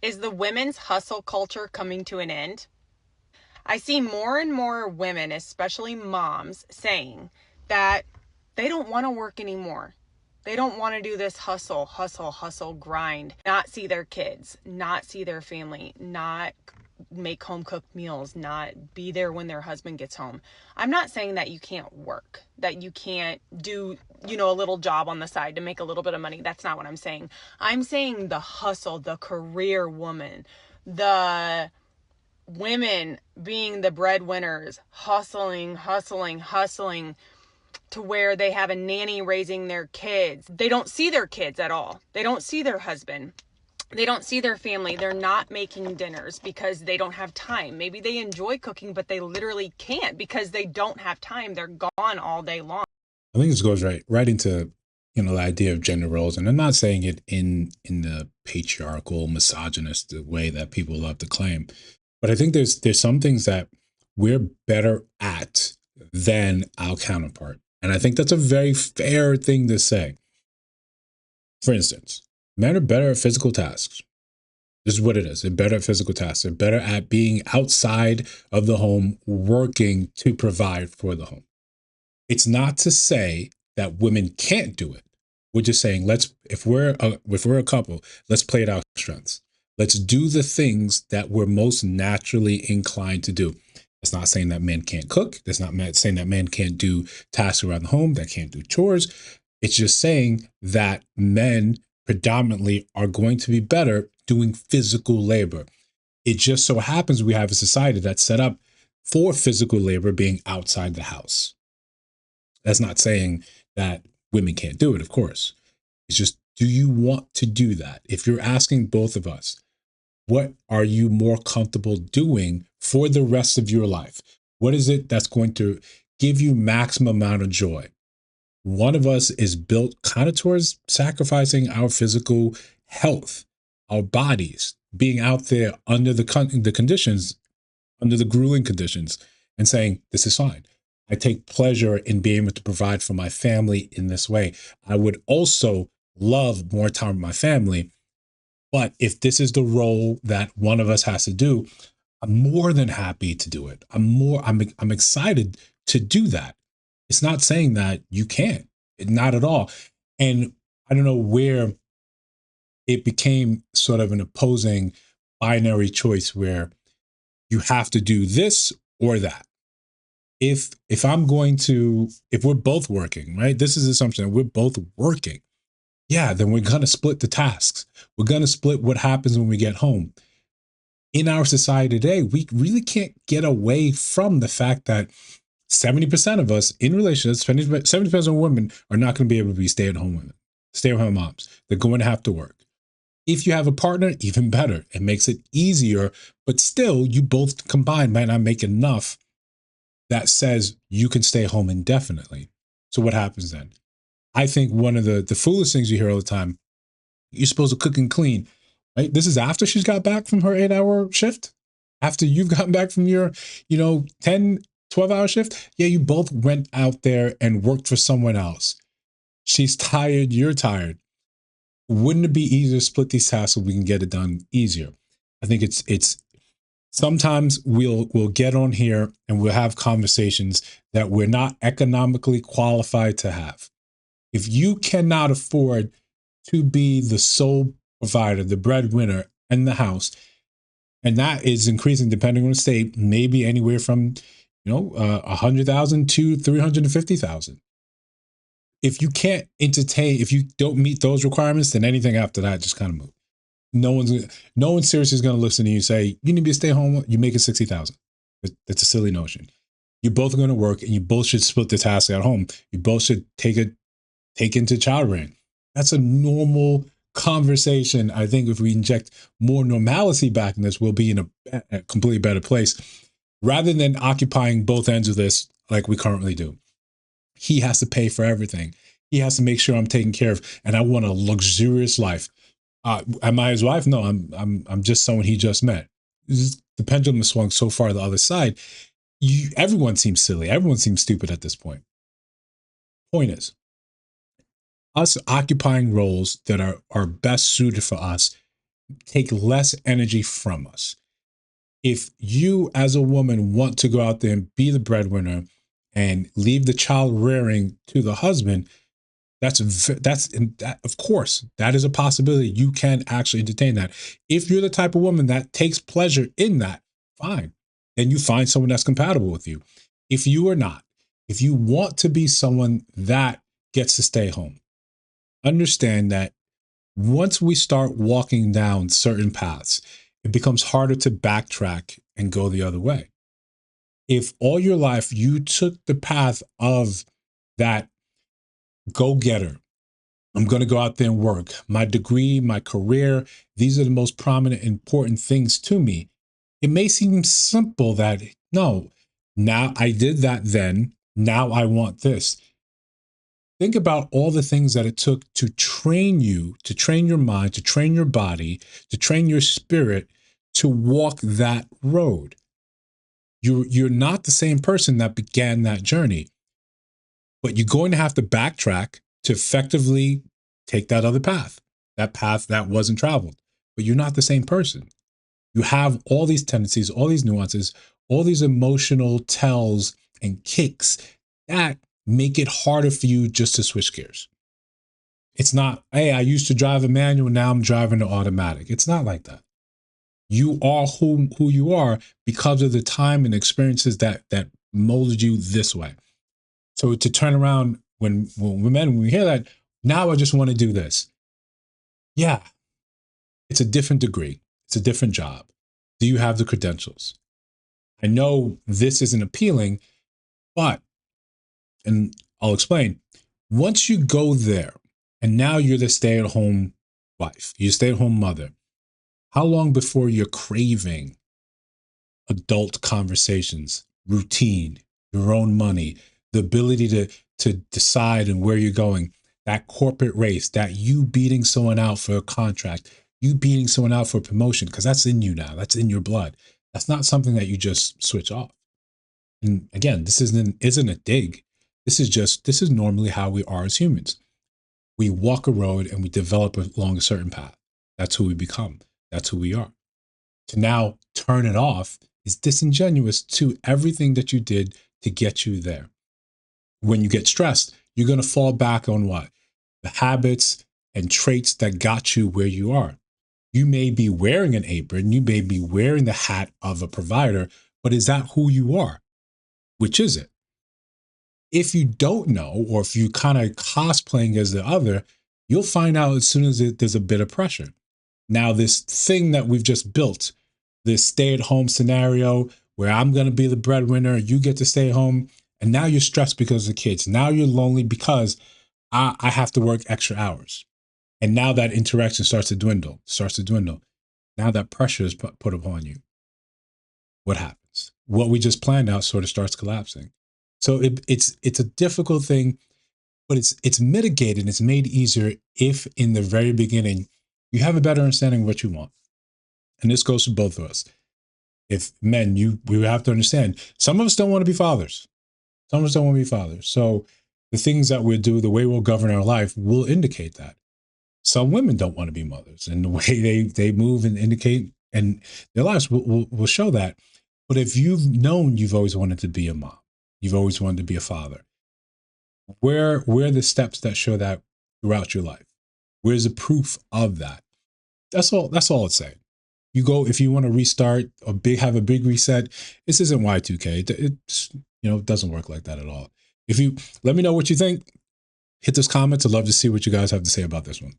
Is the women's hustle culture coming to an end? I see more and more women, especially moms, saying that they don't want to work anymore. They don't want to do this hustle, hustle, hustle, grind, not see their kids, not see their family, not make home cooked meals, not be there when their husband gets home. I'm not saying that you can't work, that you can't do, a little job on the side to make a little bit of money. That's not what I'm saying. I'm saying the hustle, the career woman, the women being the breadwinners, hustling, hustling, hustling to where they have a nanny raising their kids. They don't see their kids at all. They don't see their husband. They don't see their family. They're not making dinners because they don't have time. Maybe they enjoy cooking, but they literally can't because they don't have time. They're gone all day long. I think this goes right into the idea of gender roles, and I'm not saying it in the patriarchal, misogynist way that people love to claim, but I think there's some things that we're better at than our counterpart, and I think that's a very fair thing to say. For instance, men are better at physical tasks. This is what it is. They're better at physical tasks. They're better at being outside of the home, working to provide for the home. It's not to say that women can't do it. We're just saying if we're a couple, let's play it our strengths. Let's do the things that we're most naturally inclined to do. That's not saying that men can't cook. That's not saying that men can't do tasks around the home, that can't do chores. It's just saying that men predominantly are going to be better doing physical labor. It just so happens we have a society that's set up for physical labor being outside the house. That's not saying that women can't do it, of course. It's just, do you want to do that? If you're asking both of us, what are you more comfortable doing for the rest of your life? What is it that's going to give you maximum amount of joy? One of us is built kind of towards sacrificing our physical health, our bodies, being out there under the conditions, under the grueling conditions, and saying, this is fine. I take pleasure in being able to provide for my family in this way. I would also love more time with my family. But if this is the role that one of us has to do, I'm more than happy to do it. I'm excited to do that. It's not saying that you can't, not at all. And I don't know where it became sort of an opposing binary choice where you have to do this or that. If we're both working, right? This is the assumption that we're both working. Yeah, then we're going to split the tasks. We're going to split what happens when we get home. In our society today, we really can't get away from the fact that 70% of us in relationships, 70% of women are not going to be able to be stay-at-home women, stay-at-home moms. They're going to have to work. If you have a partner, even better. It makes it easier, but still, you both combined might not make enough that says you can stay home indefinitely. So what happens then? I think one of the foolish things you hear all the time, you're supposed to cook and clean, right? This is after she's got back from her 8-hour shift, after you've gotten back from your, 10, 12-hour shift. Yeah, you both went out there and worked for someone else. She's tired, you're tired. Wouldn't it be easier to split these tasks so we can get it done easier? I think it's sometimes we'll get on here and we'll have conversations that we're not economically qualified to have. If you cannot afford to be the sole provider, the breadwinner in the house, and that is increasing depending on the state, maybe anywhere from 100,000 to 350,000. If you can't entertain, if you don't meet those requirements, then anything after that just kind of move. No one seriously is going to listen to you and say you need to be a stay home. You make it 60,000. That's a silly notion. You both are going to work, and you both should split the task at home. You both should take into child rearing. That's a normal conversation. I think if we inject more normalcy back in this, we'll be in a completely better place rather than occupying both ends of this like we currently do. He has to pay for everything. He has to make sure I'm taken care of, and I want a luxurious life. Am I his wife? No, I'm just someone he just met. The pendulum has swung so far to the other side. Everyone seems silly. Everyone seems stupid at this point. Point is, us occupying roles that are best suited for us take less energy from us. If you as a woman want to go out there and be the breadwinner and leave the child rearing to the husband, that, of course, that is a possibility. You can actually entertain that. If you're the type of woman that takes pleasure in that, fine. Then you find someone that's compatible with you. If you are not, if you want to be someone that gets to stay home, understand that once we start walking down certain paths, it becomes harder to backtrack and go the other way. If all your life you took the path of that go getter, I'm going to go out there and work, my degree, my career, these are the most prominent, important things to me. It may seem simple that, no, now I did that then, now I want this. Think about all the things that it took to train you, to train your mind, to train your body, to train your spirit to walk that road. You're not the same person that began that journey, but you're going to have to backtrack to effectively take that other path, that path that wasn't traveled. But you're not the same person. You have all these tendencies, all these nuances, all these emotional tells and kicks that make it harder for you just to switch gears. It's not, hey, I used to drive a manual, now I'm driving an automatic. It's not like that. You are who you are because of the time and experiences that molded you this way. So to turn around when we hear that, now I just want to do this. Yeah, it's a different degree. It's a different job. Do you have the credentials? I know this isn't appealing, but, and I'll explain, once you go there and now you're the stay-at-home wife, you're stay-at-home mother, how long before you're craving adult conversations, routine, your own money, the ability to decide and where you're going, that corporate race, that you beating someone out for a contract, you beating someone out for a promotion, because that's in you now, that's in your blood. That's not something that you just switch off. And again, this isn't a dig. This is normally how we are as humans. We walk a road and we develop along a certain path. That's who we become. That's who we are. To now turn it off is disingenuous to everything that you did to get you there. When you get stressed, you're going to fall back on what? The habits and traits that got you where you are. You may be wearing an apron, you may be wearing the hat of a provider, but is that who you are? Which is it? If you don't know, or if you kind of cosplaying as the other, you'll find out as soon as there's a bit of pressure. Now, this thing that we've just built, this stay-at-home scenario where I'm going to be the breadwinner, you get to stay home, and now you're stressed because of the kids. Now you're lonely because I have to work extra hours. And now that interaction starts to dwindle. Now that pressure is put upon you. What happens? What we just planned out sort of starts collapsing. So it's a difficult thing, but it's mitigated. It's made easier if in the very beginning you have a better understanding of what you want. And this goes for both of us. If men, we have to understand, some of us don't want to be fathers. Some of us don't want to be fathers. So the things that we do, the way we'll govern our life will indicate that. Some women don't want to be mothers, and the way they move and indicate and their lives will show that. But if you've known you've always wanted to be a mom, you've always wanted to be a father, where are the steps that show that throughout your life? Where's the proof of that? That's all it's saying. You go, if you want to restart or have a big reset, this isn't Y2K. It doesn't work like that at all. If you let me know what you think, hit those comments. I'd love to see what you guys have to say about this one.